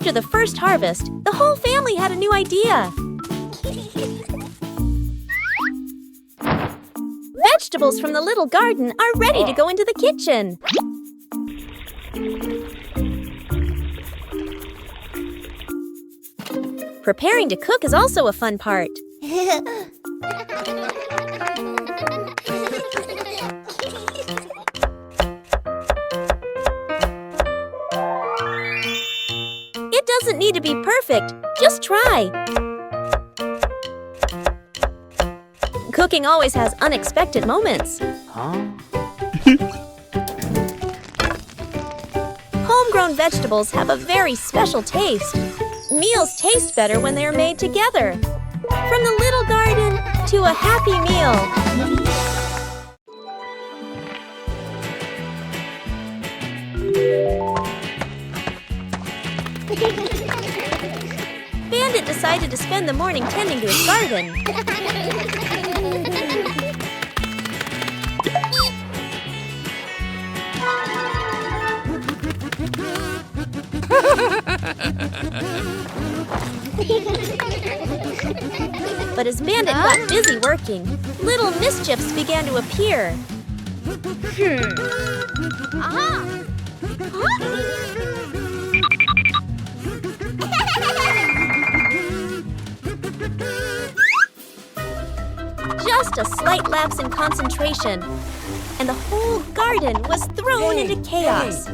After the first harvest, the whole family had a new idea. Vegetables from the little garden are ready to go into the kitchen. Preparing to cook is also a fun part. It doesn't need to be perfect, just try. Cooking always has unexpected moments. Homegrown vegetables have a very special taste. Meals taste better when they are made together. From the little garden to a happy meal. Bandit decided to spend the morning tending to his garden. But as Bandit got busy working, little mischiefs began to appear. Just a slight lapse in concentration, and the whole garden was thrown into chaos.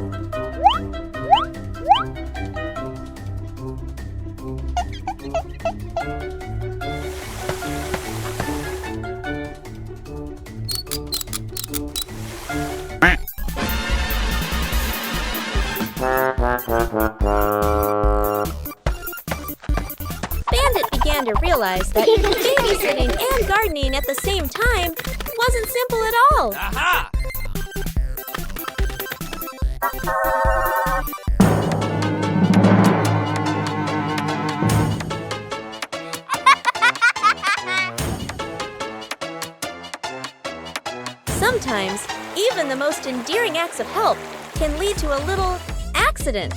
Bandit began to realize that babysitting and gardening at the same time wasn't simple at all. Aha! Sometimes, even the most endearing acts of help can lead to a little accident.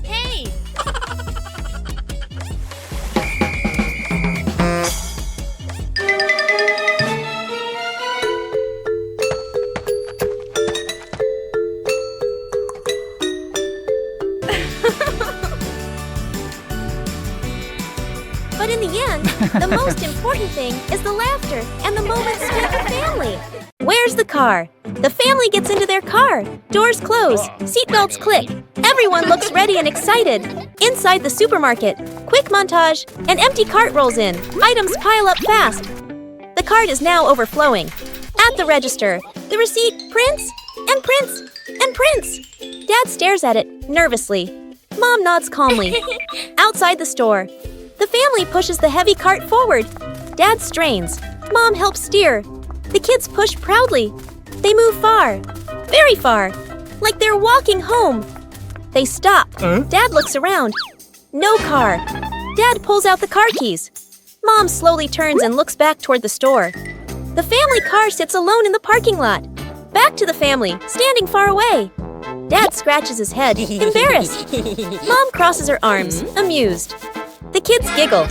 Hey! But in the end, the most important thing is the laughter and the moments spent with family. Where's the car? The family gets into their car. Doors close. Seatbelts click. Everyone looks ready and excited. Inside the supermarket, quick montage, an empty cart rolls in. Items pile up fast. The cart is now overflowing. At the register, the receipt prints and prints and prints. Dad stares at it nervously. Mom nods calmly. Outside the store, the family pushes the heavy cart forward. Dad strains. Mom helps steer. The kids push proudly. They move far, very far, like they're walking home. They stop. Dad looks around. No car. Dad pulls out the car keys. Mom slowly turns and looks back toward the store. The family car sits alone in the parking lot. Back to the family, standing far away. Dad scratches his head, embarrassed. Mom crosses her arms, amused. The kids giggle.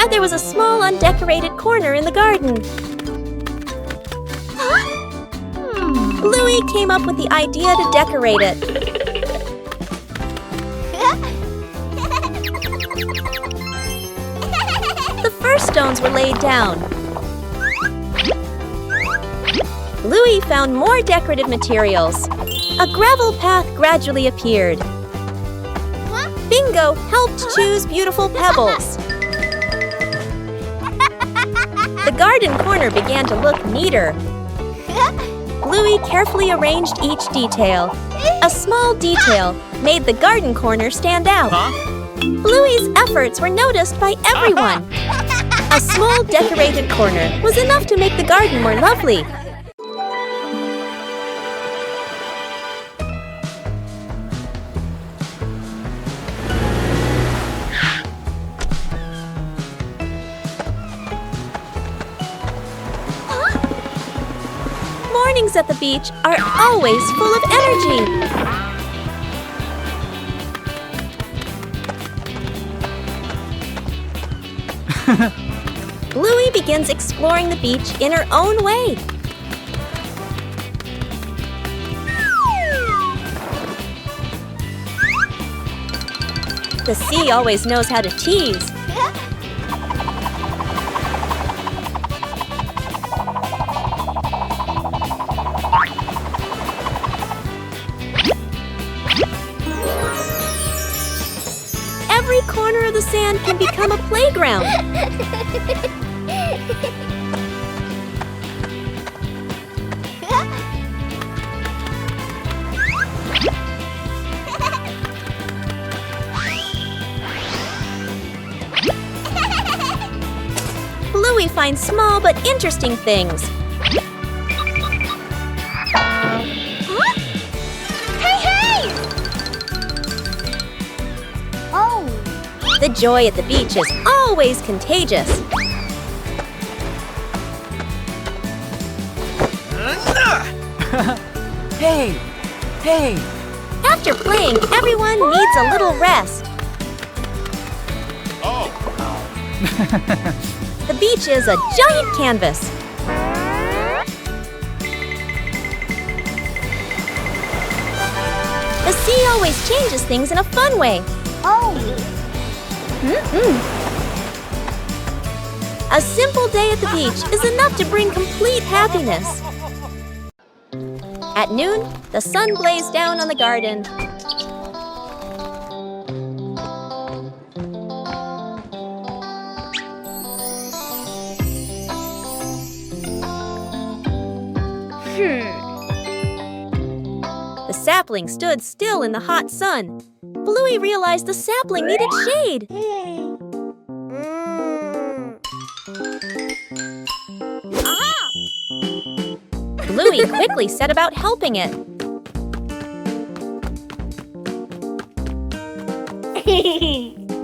And there was a small undecorated corner in the garden. Bluey came up with the idea to decorate it. The first stones were laid down. Bluey found more decorative materials. A gravel path gradually appeared. Bingo helped choose beautiful pebbles. The garden corner began to look neater. Bluey carefully arranged each detail. A small detail made the garden corner stand out. Bluey's efforts were noticed by everyone. A small decorated corner was enough to make the garden more lovely. Mornings at the beach are always full of energy. Bluey begins exploring the beach in her own way. The sea always knows how to tease. Every corner of the sand can become a playground. Bluey finds small but interesting things. Huh? Hey! Oh! The joy at the beach is always contagious. Hey! After playing, everyone needs a little rest. The beach is a giant canvas. The sea always changes things in a fun way. Oh! A simple day at the beach is enough to bring complete happiness. At noon, the sun blazed down on the garden. The sapling stood still in the hot sun. Bluey realized the sapling needed shade. Bluey quickly set about helping it.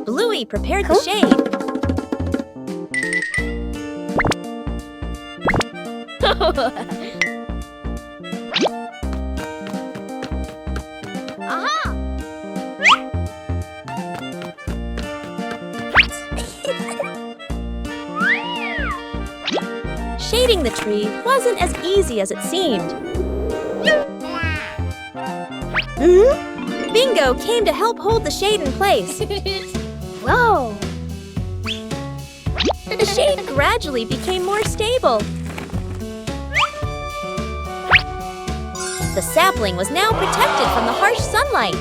Bluey prepared the shade. Shading the tree wasn't as easy as it seemed. Bingo came to help hold the shade in place. Whoa! The shade gradually became more stable. The sapling was now protected from the harsh sunlight.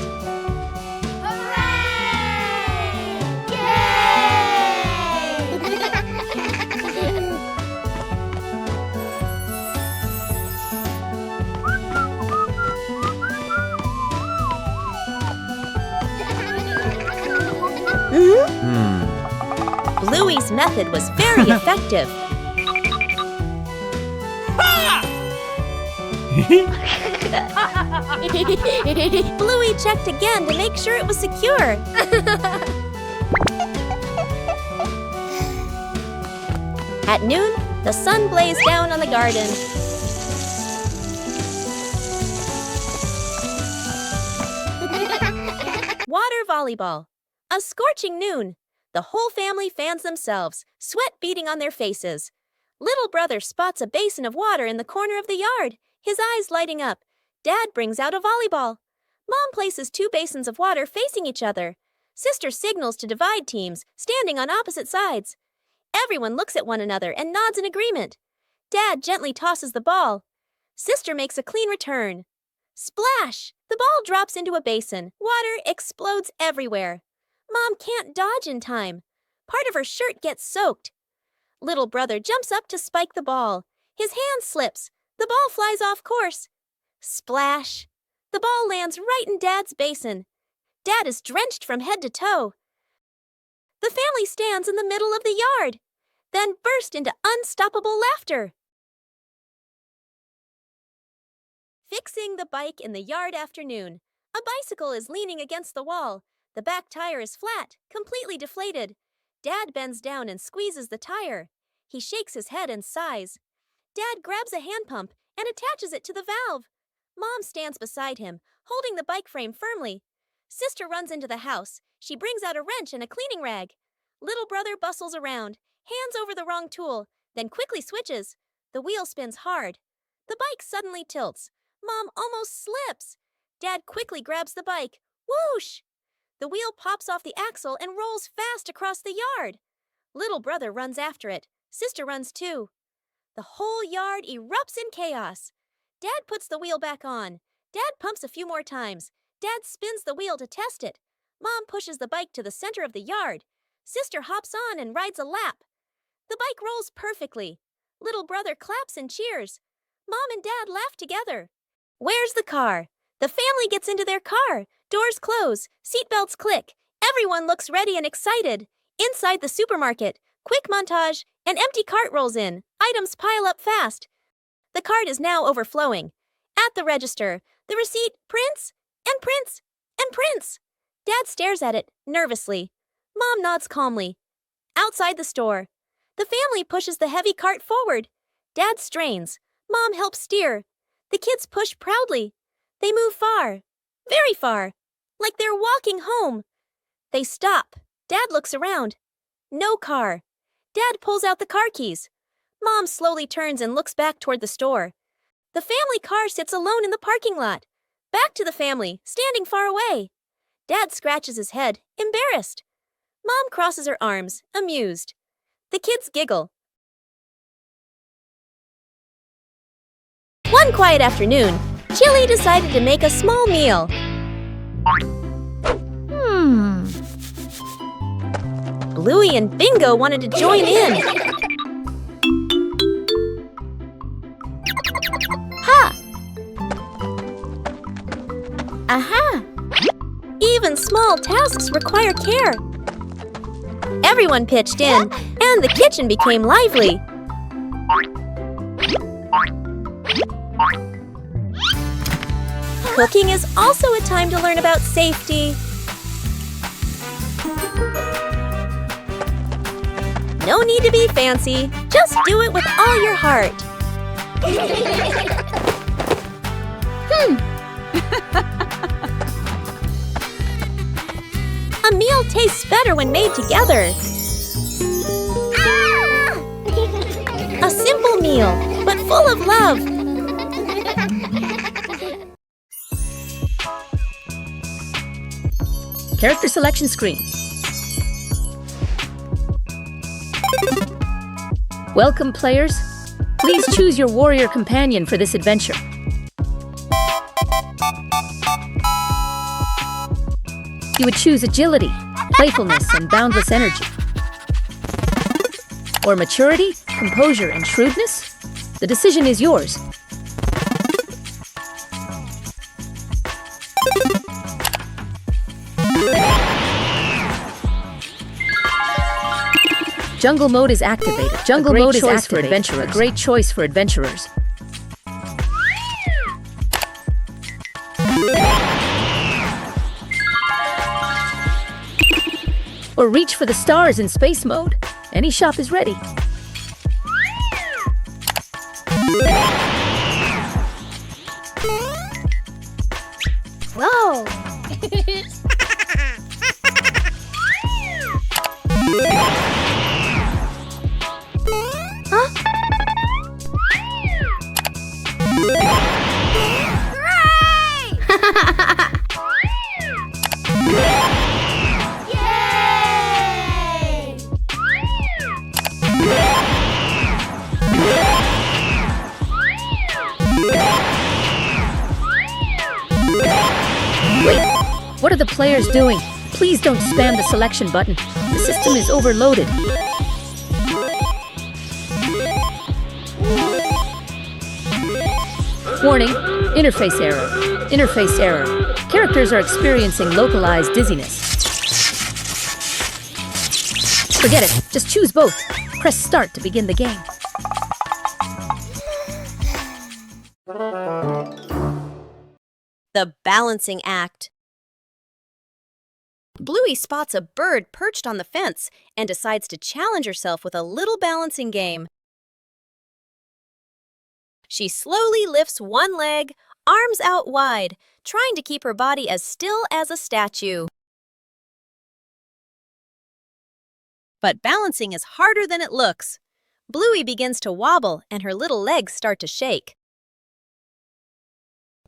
Bluey's method was very effective. Bluey checked again to make sure it was secure. At noon, the sun blazed down on the garden. Water volleyball. A scorching noon. The whole family fans themselves, sweat beading on their faces. Little brother spots a basin of water in the corner of the yard, his eyes lighting up. Dad brings out a volleyball. Mom places two basins of water facing each other. Sister signals to divide teams, standing on opposite sides. Everyone looks at one another and nods in agreement. Dad gently tosses the ball. Sister makes a clean return. Splash! The ball drops into a basin. Water explodes everywhere. Mom can't dodge in time. Part of her shirt gets soaked. Little brother jumps up to spike the ball. His hand slips. The ball flies off course. Splash! The ball lands right in Dad's basin. Dad is drenched from head to toe. The family stands in the middle of the yard, then burst into unstoppable laughter. Fixing the bike in the yard afternoon. A bicycle is leaning against the wall. The back tire is flat, completely deflated. Dad bends down and squeezes the tire. He shakes his head and sighs. Dad grabs a hand pump and attaches it to the valve. Mom stands beside him, holding the bike frame firmly. Sister runs into the house. She brings out a wrench and a cleaning rag. Little brother bustles around, hands over the wrong tool, then quickly switches. The wheel spins hard. The bike suddenly tilts. Mom almost slips. Dad quickly grabs the bike. Whoosh! The wheel pops off the axle and rolls fast across the yard. Little brother runs after it. Sister runs too. The whole yard erupts in chaos. Dad puts the wheel back on. Dad pumps a few more times. Dad spins the wheel to test it. Mom pushes the bike to the center of the yard. Sister hops on and rides a lap. The bike rolls perfectly. Little brother claps and cheers. Mom and Dad laugh together. Where's the car? The family gets into their car. Doors close. Seatbelts click. Everyone looks ready and excited. Inside the supermarket, quick montage, an empty cart rolls in. Items pile up fast. The cart is now overflowing. At the register, the receipt prints and prints and prints. Dad stares at it nervously. Mom nods calmly. Outside the store, the family pushes the heavy cart forward. Dad strains. Mom helps steer. The kids push proudly. They move far, very far, like they're walking home. They stop. Dad looks around. No car. Dad pulls out the car keys. Mom slowly turns and looks back toward the store. The family car sits alone in the parking lot. Back to the family, standing far away. Dad scratches his head, embarrassed. Mom crosses her arms, amused. The kids giggle. One quiet afternoon, Chili decided to make a small meal. Bluey and Bingo wanted to join in. Ha! Aha! Even small tasks require care. Everyone pitched in, and the kitchen became lively. Cooking is also a time to learn about safety. No need to be fancy, just do it with all your heart. A meal tastes better when made together. A simple meal, but full of love. Character selection screen. Welcome, players. Please choose your warrior companion for this adventure. You would choose agility, playfulness, and boundless energy. Or maturity, composure, and shrewdness? The decision is yours. Jungle mode is activated. Jungle mode is activated for adventurers. A great choice for adventurers. Or reach for the stars in space mode. Any shop is ready. Whoa! What are the players doing? Please don't spam the selection button. The system is overloaded. Warning, interface error. Interface error. Characters are experiencing localized dizziness. Forget it, just choose both. Press start to begin the game. The balancing act. Bluey spots a bird perched on the fence and decides to challenge herself with a little balancing game. She slowly lifts one leg, arms out wide, trying to keep her body as still as a statue. But balancing is harder than it looks. Bluey begins to wobble and her little legs start to shake.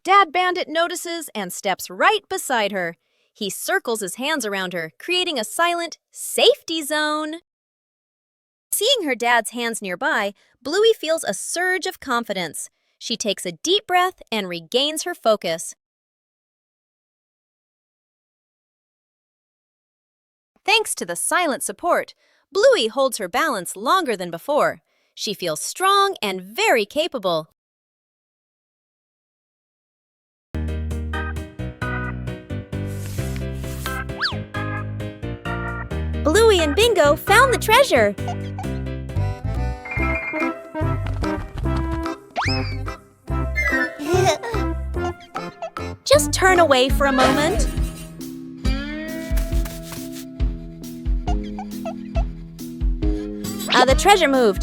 Dad Bandit notices and steps right beside her. He circles his hands around her, creating a silent safety zone. Seeing her dad's hands nearby, Bluey feels a surge of confidence. She takes a deep breath and regains her focus. Thanks to the silent support, Bluey holds her balance longer than before. She feels strong and very capable. Bluey and Bingo found the treasure. Just turn away for a moment. The treasure moved.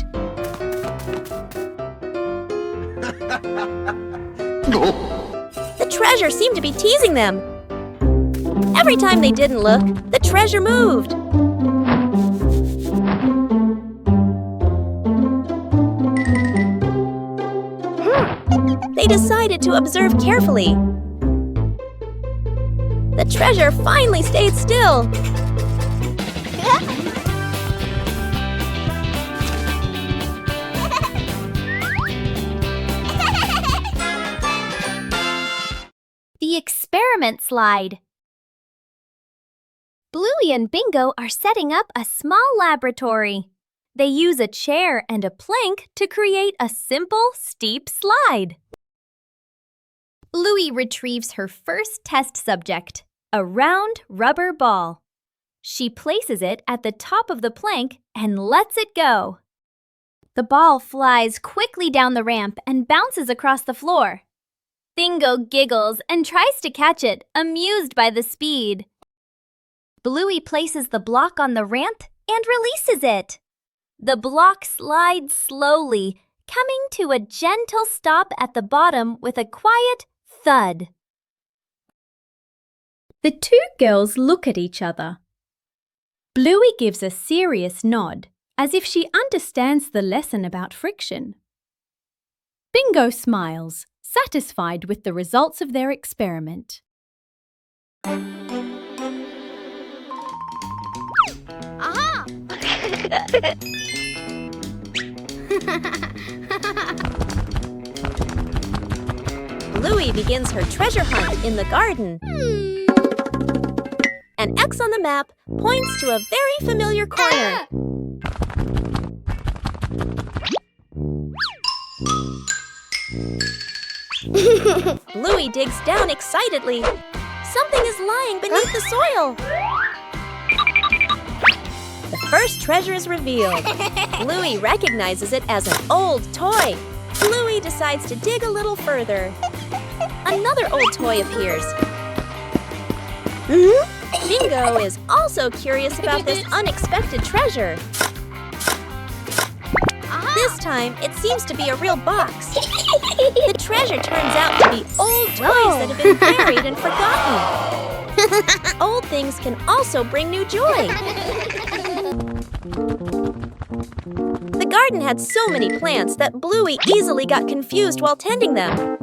The treasure seemed to be teasing them. Every time they didn't look, the treasure moved. They decided to observe carefully. The treasure finally stayed still. The experiment slide. Bluey and Bingo are setting up a small laboratory. They use a chair and a plank to create a simple, steep slide. Bluey retrieves her first test subject, a round rubber ball. She places it at the top of the plank and lets it go. The ball flies quickly down the ramp and bounces across the floor. Bingo giggles and tries to catch it, amused by the speed. Bluey places the block on the ramp and releases it. The block slides slowly, coming to a gentle stop at the bottom with a quiet thud. The two girls look at each other. Bluey gives a serious nod, as if she understands the lesson about friction. Bingo smiles, satisfied with the results of their experiment. Aha! Bluey begins her treasure hunt in the garden. An X on the map points to a very familiar corner. Bluey digs down excitedly. Something is lying beneath the soil. The first treasure is revealed. Bluey recognizes it as an old toy. Bluey decides to dig a little further. Another old toy appears. Bingo is also curious about this unexpected treasure. This time, it seems to be a real box. The treasure turns out to be old toys that have been buried and forgotten. Old things can also bring new joy. The garden had so many plants that Bluey easily got confused while tending them.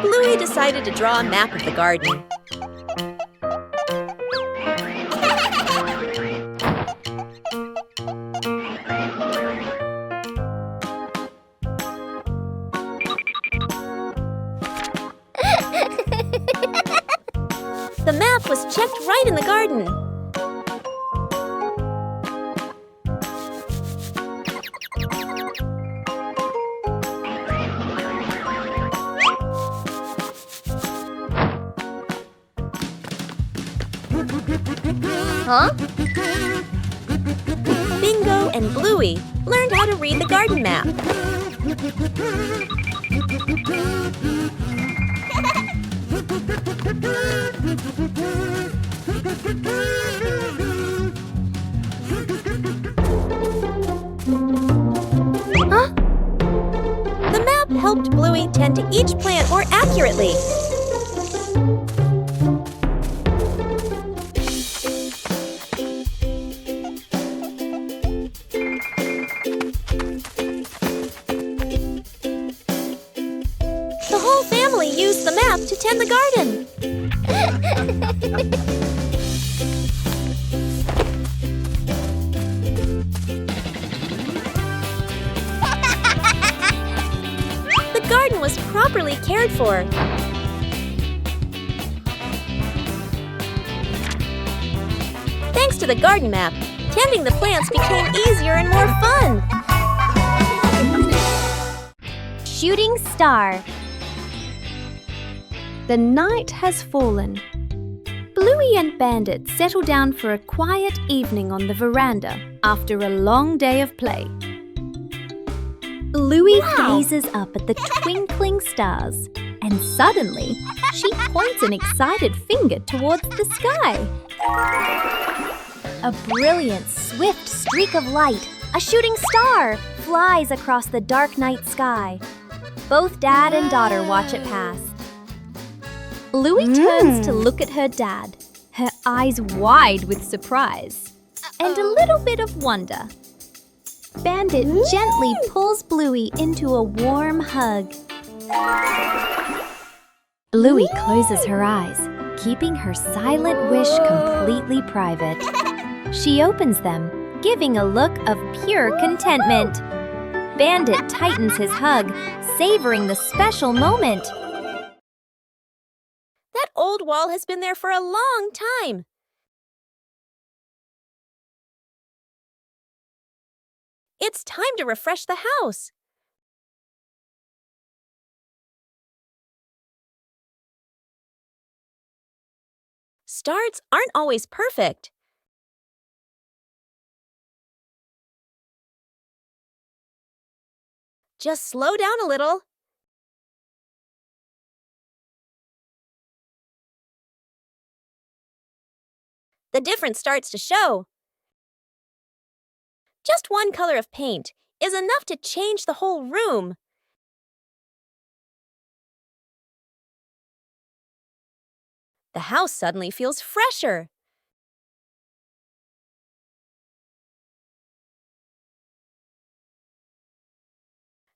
Bluey decided to draw a map of the garden. The map was checked right in the garden. Huh? Bingo and Bluey learned how to read the garden map. Huh? The map helped Bluey tend to each plant more accurately. The whole family used the map to tend the garden. The garden was properly cared for. Thanks to the garden map, tending the plants became easier and more fun. Shooting star. The night has fallen. Bluey and Bandit settle down for a quiet evening on the veranda after a long day of play. Bluey gazes up at the twinkling stars, and suddenly she points an excited finger towards the sky. A brilliant, swift streak of light, a shooting star, flies across the dark night sky. Both dad and daughter watch it pass. Bluey turns to look at her dad, her eyes wide with surprise and a little bit of wonder. Bandit gently pulls Bluey into a warm hug. Bluey closes her eyes, keeping her silent wish completely private. She opens them, giving a look of pure contentment. Bandit tightens his hug, savoring the special moment. That old wall has been there for a long time. It's time to refresh the house. Starts aren't always perfect. Just slow down a little. The difference starts to show. Just one color of paint is enough to change the whole room. The house suddenly feels fresher.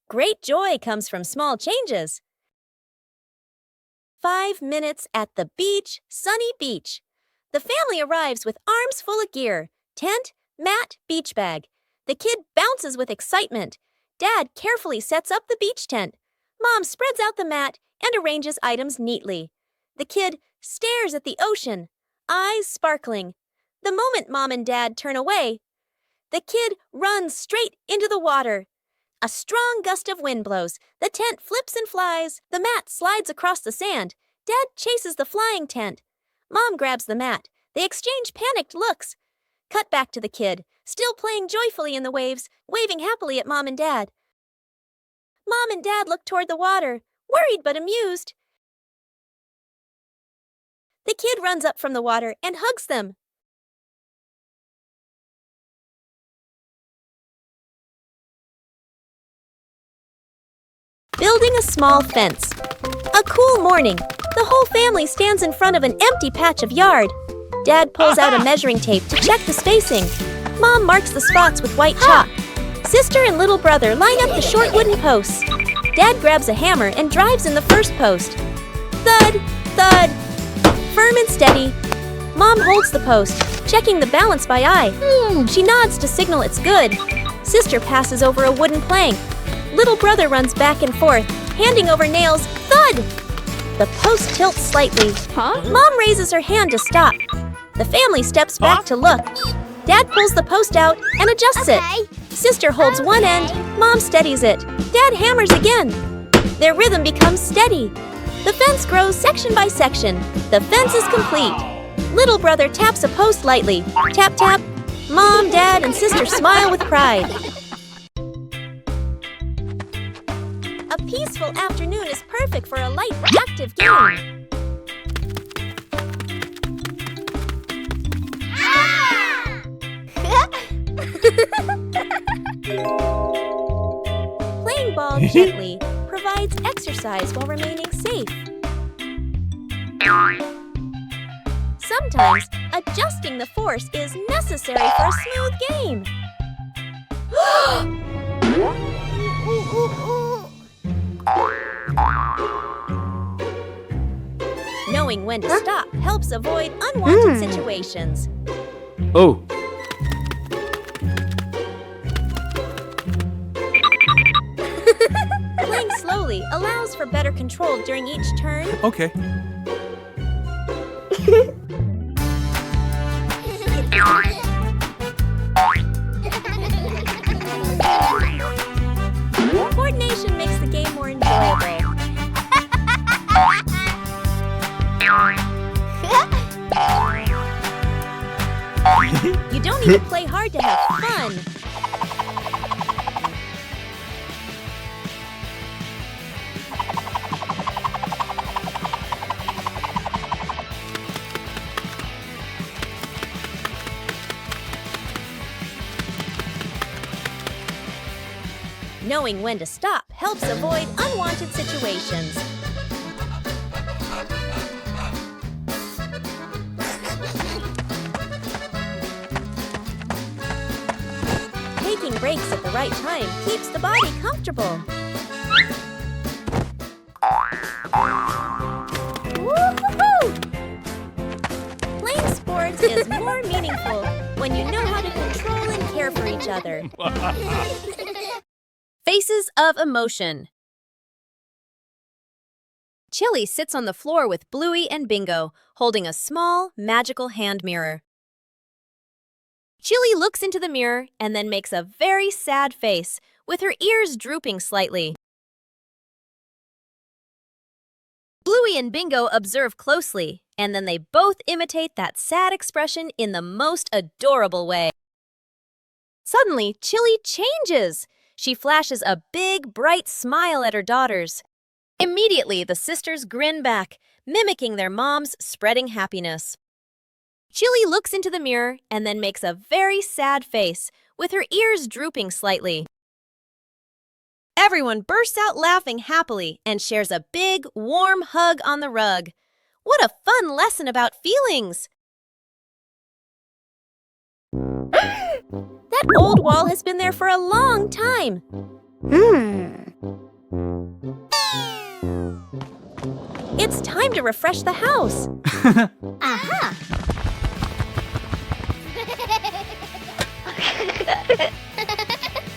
Great joy comes from small changes. 5 minutes at the beach, sunny beach. The family arrives with arms full of gear, tent, mat, beach bag. The kid bounces with excitement. Dad carefully sets up the beach tent. Mom spreads out the mat and arranges items neatly. The kid stares at the ocean, eyes sparkling. The moment Mom and Dad turn away, the kid runs straight into the water. A strong gust of wind blows. The tent flips and flies. The mat slides across the sand. Dad chases the flying tent. Mom grabs the mat. They exchange panicked looks. Cut back to the kid, still playing joyfully in the waves, waving happily at Mom and Dad. Mom and Dad look toward the water, worried but amused. The kid runs up from the water and hugs them. Building a small fence. A cool morning. The whole family stands in front of an empty patch of yard. Dad pulls out a measuring tape to check the spacing. Mom marks the spots with white chalk. Sister and little brother line up the short wooden posts. Dad grabs a hammer and drives in the first post. Thud, thud. Firm and steady. Mom holds the post, checking the balance by eye. She nods to signal it's good. Sister passes over a wooden plank. Little brother runs back and forth, handing over nails. Thud! The post tilts slightly. Mom raises her hand to stop. The family steps back to look. Dad pulls the post out and adjusts it. Sister holds one end. Mom steadies it. Dad hammers again. Their rhythm becomes steady. The fence grows section by section. The fence is complete. Little brother taps a post lightly. Tap, tap. Mom, Dad, and sister smile with pride. A peaceful afternoon is perfect for a light, active game. gently provides exercise while remaining safe. Sometimes, adjusting the force is necessary for a smooth game. Knowing when to stop helps avoid unwanted situations. Oh, Playing slowly allows for better control during each turn. okay. Coordination makes the game more enjoyable. You don't need to play hard to have fun. Knowing when to stop helps avoid unwanted situations. Taking breaks at the right time keeps the body comfortable. Woo-hoo-hoo! Playing sports is more meaningful when you know how to control and care for each other. Faces of emotion. Chili sits on the floor with Bluey and Bingo, holding a small, magical hand mirror. Chili looks into the mirror and then makes a very sad face, with her ears drooping slightly. Bluey and Bingo observe closely, and then they both imitate that sad expression in the most adorable way. Suddenly, Chili changes. She flashes a big, bright smile at her daughters. Immediately, the sisters grin back, mimicking their mom's spreading happiness. Chili looks into the mirror and then makes a very sad face, with her ears drooping slightly. Everyone bursts out laughing happily and shares a big, warm hug on the rug. What a fun lesson about feelings! That old wall has been there for a long time. It's time to refresh the house. Aha!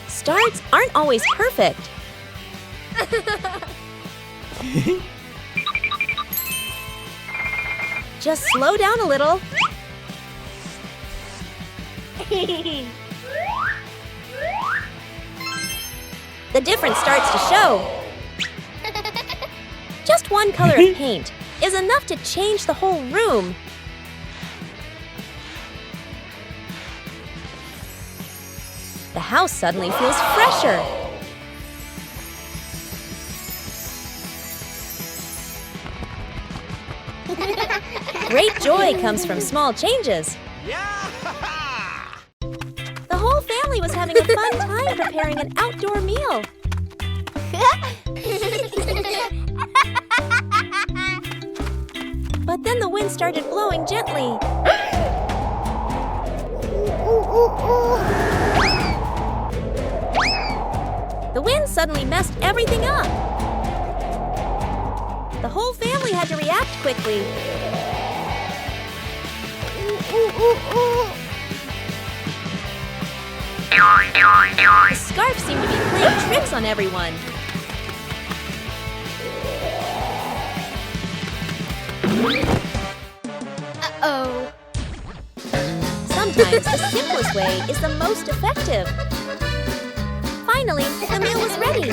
Starts aren't always perfect. Just slow down a little. The difference starts to show. Just one color of paint is enough to change the whole room. The house suddenly feels fresher. Great joy comes from small changes. The whole family was having a fun time preparing an outdoor meal. But then the wind started blowing gently. The wind suddenly messed everything up. The whole family had to react quickly. The scarf seemed to be playing tricks on everyone. Uh-oh. Sometimes the simplest way is the most effective. Finally, the meal was ready.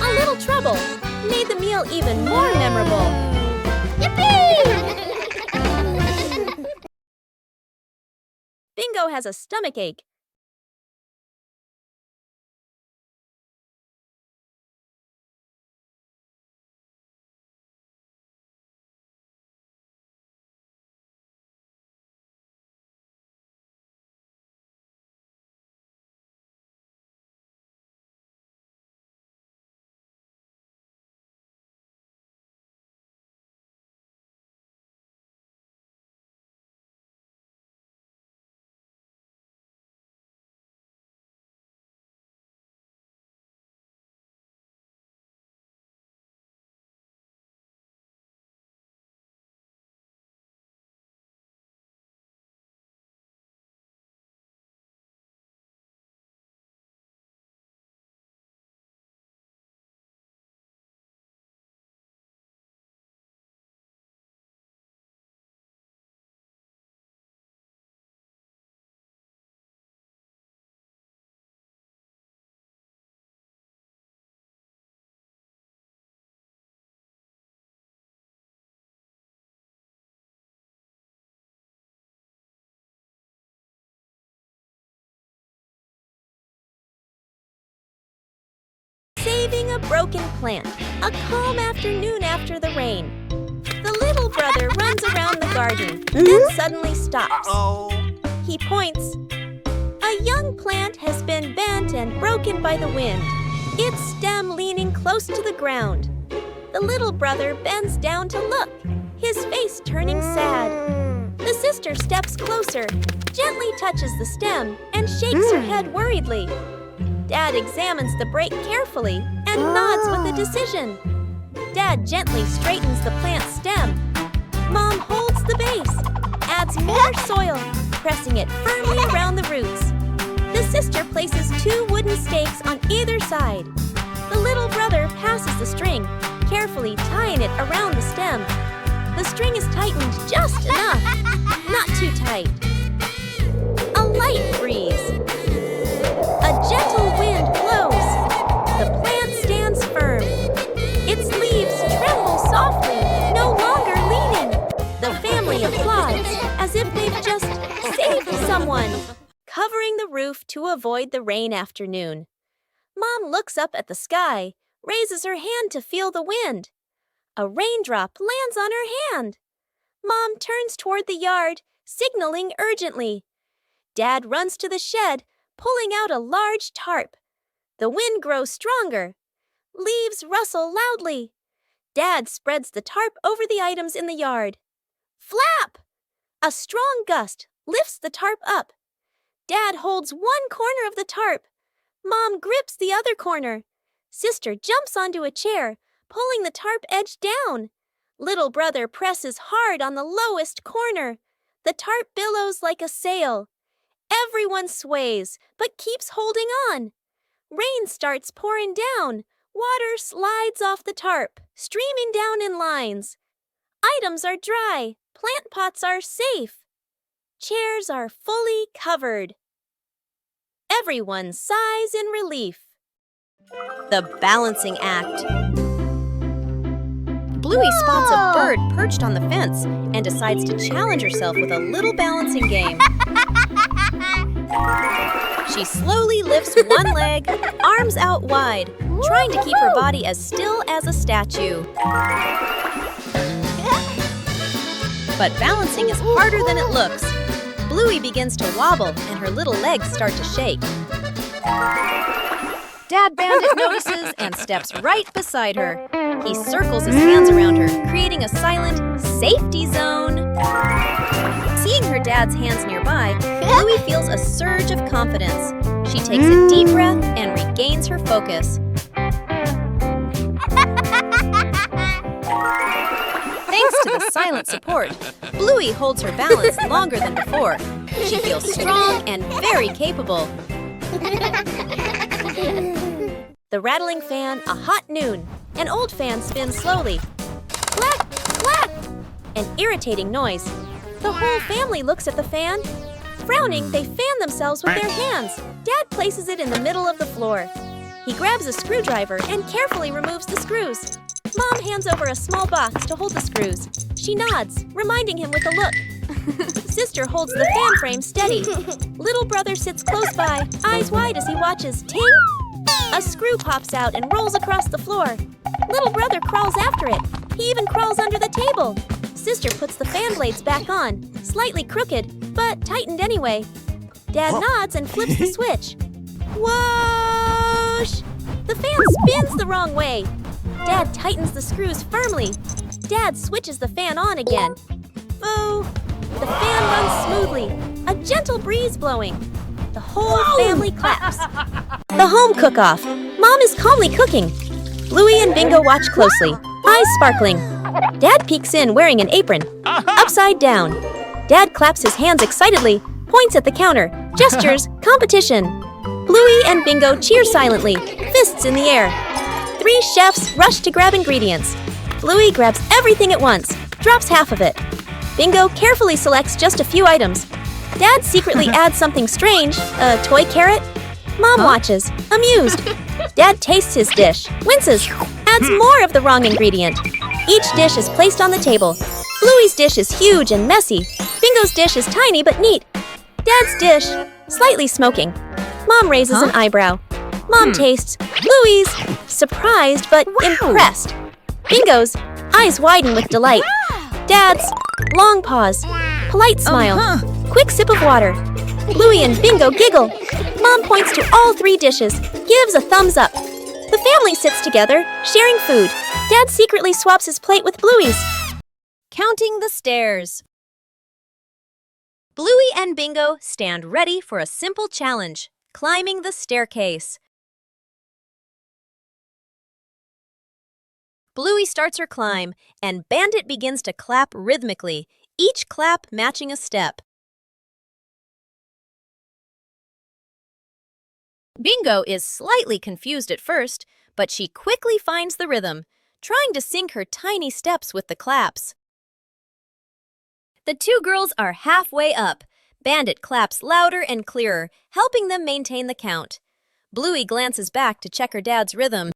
A little trouble made the meal even more memorable. Yippee! Bingo has a stomachache. Saving a broken plant. A calm afternoon after the rain. The little brother runs around the garden, then suddenly stops. He points. A young plant has been bent and broken by the wind, its stem leaning close to the ground. The little brother bends down to look, his face turning sad. The sister steps closer, gently touches the stem, and shakes her head worriedly. Dad examines the break carefully and nods with a decision. Dad gently straightens the plant's stem. Mom holds the base, adds more soil, pressing it firmly around the roots. The sister places 2 wooden stakes on either side. The little brother passes the string, carefully tying it around the stem. The string is tightened just enough, not too tight. A light breeze. A gentle wind blows. The plant stands firm. Its leaves tremble softly, no longer leaning. The family applauds as if they've just saved someone. Covering the roof to avoid the rain afternoon. Mom looks up at the sky, raises her hand to feel the wind. A raindrop lands on her hand. Mom turns toward the yard, signaling urgently. Dad runs to the shed, pulling out a large tarp. The wind grows stronger. Leaves rustle loudly. Dad spreads the tarp over the items in the yard. Flap! A strong gust lifts the tarp up. Dad holds one corner of the tarp. Mom grips the other corner. Sister jumps onto a chair, pulling the tarp edge down. Little brother presses hard on the lowest corner. The tarp billows like a sail. Everyone sways, but keeps holding on. Rain starts pouring down. Water slides off the tarp, streaming down in lines. Items are dry. Plant pots are safe. Chairs are fully covered. Everyone sighs in relief. The balancing act. Bluey spots a bird perched on the fence and decides to challenge herself with a little balancing game. She slowly lifts one leg, arms out wide, trying to keep her body as still as a statue. But balancing is harder than it looks. Bluey begins to wobble and her little legs start to shake. Dad Bandit notices and steps right beside her. He circles his hands around her, creating a silent safety zone. Seeing her dad's hands nearby, Bluey feels a surge of confidence. She takes a deep breath and regains her focus. Thanks to the silent support, Bluey holds her balance longer than before. She feels strong and very capable. The rattling fan, a hot noon. An old fan spins slowly. Clack, clack! An irritating noise. The whole family looks at the fan. Frowning, they fan themselves with their hands. Dad places it in the middle of the floor. He grabs a screwdriver and carefully removes the screws. Mom hands over a small box to hold the screws. She nods, reminding him with a look. Sister holds the fan frame steady. Little brother sits close by, eyes wide as he watches. Ting! A screw pops out and rolls across the floor. Little brother crawls after it. He even crawls under the table. Sister puts the fan blades back on, slightly crooked, but tightened anyway. Dad nods and flips the switch. Whoosh! The fan spins the wrong way. Dad tightens the screws firmly. Dad switches the fan on again. Boo! The fan runs smoothly, a gentle breeze blowing. The whole family claps. The home cook-off. Mom is calmly cooking. Bluey and Bingo watch closely, eyes sparkling. Dad peeks in wearing an apron, upside down. Dad claps his hands excitedly, points at the counter, gestures, competition. Bluey and Bingo cheer silently, fists in the air. 3 chefs rush to grab ingredients. Bluey grabs everything at once, drops half of it. Bingo carefully selects just a few items. Dad secretly adds something strange, a toy carrot. Mom watches, amused. Dad tastes his dish, winces, adds more of the wrong ingredient. Each dish is placed on the table. Bluey's dish is huge and messy. Bingo's dish is tiny but neat. Dad's dish, slightly smoking. Mom raises an eyebrow. Mom tastes Bluey's, surprised but impressed. Bingo's eyes widen with delight. Dad's long pause, polite smile, quick sip of water. Bluey and Bingo giggle. Mom points to all 3 dishes, gives a thumbs up. The family sits together, sharing food. Dad secretly swaps his plate with Bluey's. Counting the stairs. Bluey and Bingo stand ready for a simple challenge, climbing the staircase. Bluey starts her climb, and Bandit begins to clap rhythmically, each clap matching a step. Bingo is slightly confused at first, but she quickly finds the rhythm, trying to sync her tiny steps with the claps. The 2 girls are halfway up. Bandit claps louder and clearer, helping them maintain the count. Bluey glances back to check her dad's rhythm.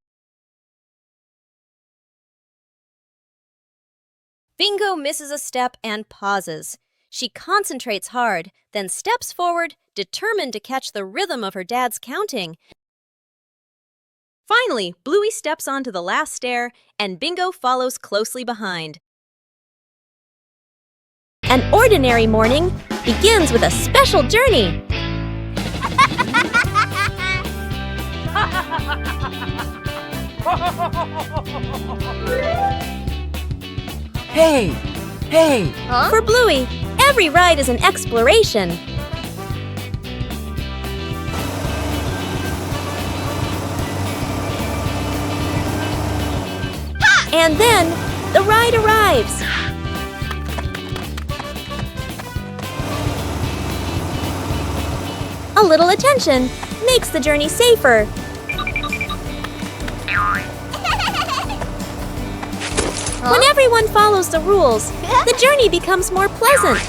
Bingo misses a step and pauses. She concentrates hard, then steps forward, determined to catch the rhythm of her dad's counting. Finally, Bluey steps onto the last stair, and Bingo follows closely behind. An ordinary morning begins with a special journey. Hey! Hey! For Bluey, every ride is an exploration. And then, the ride arrives. A little attention makes the journey safer. When everyone follows the rules, the journey becomes more pleasant.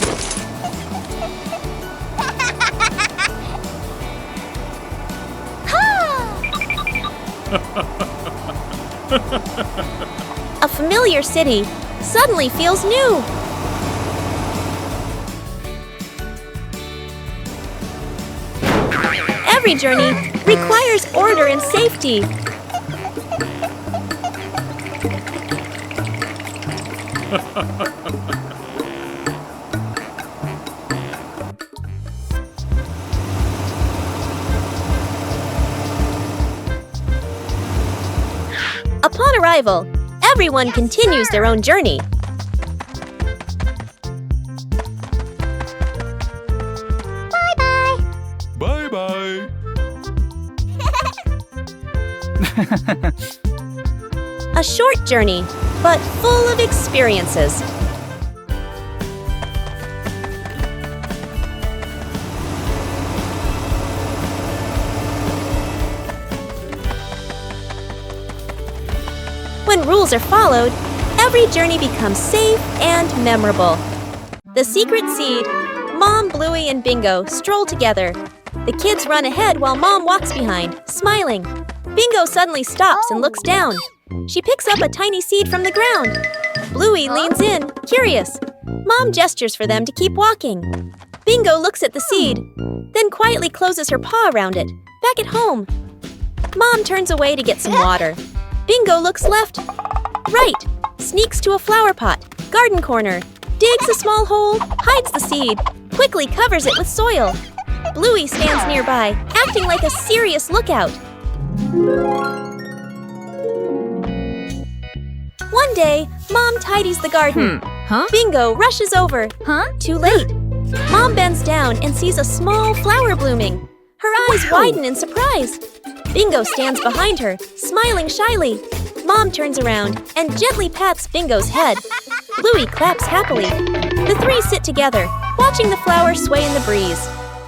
A familiar city suddenly feels new. Every journey requires order and safety. Upon arrival, everyone continues their own journey. Bye-bye. A short journey, but full of experiences. When rules are followed, every journey becomes safe and memorable. The secret seed, Mom, Bluey, and Bingo stroll together. The kids run ahead while Mom walks behind, smiling. Bingo suddenly stops and looks down. She picks up a tiny seed from the ground. Bluey leans in, curious. Mom gestures for them to keep walking. Bingo looks at the seed, then quietly closes her paw around it. Back at home, Mom turns away to get some water. Bingo looks left, right, sneaks to a flower pot, garden corner, digs a small hole, hides the seed, quickly covers it with soil. Bluey stands nearby, acting like a serious lookout. One day, Mom tidies the garden. Bingo rushes over. Too late. Mom bends down and sees a small flower blooming. Her eyes widen in surprise. Bingo stands behind her, smiling shyly. Mom turns around and gently pats Bingo's head. Bluey claps happily. The 3 sit together, watching the flower sway in the breeze.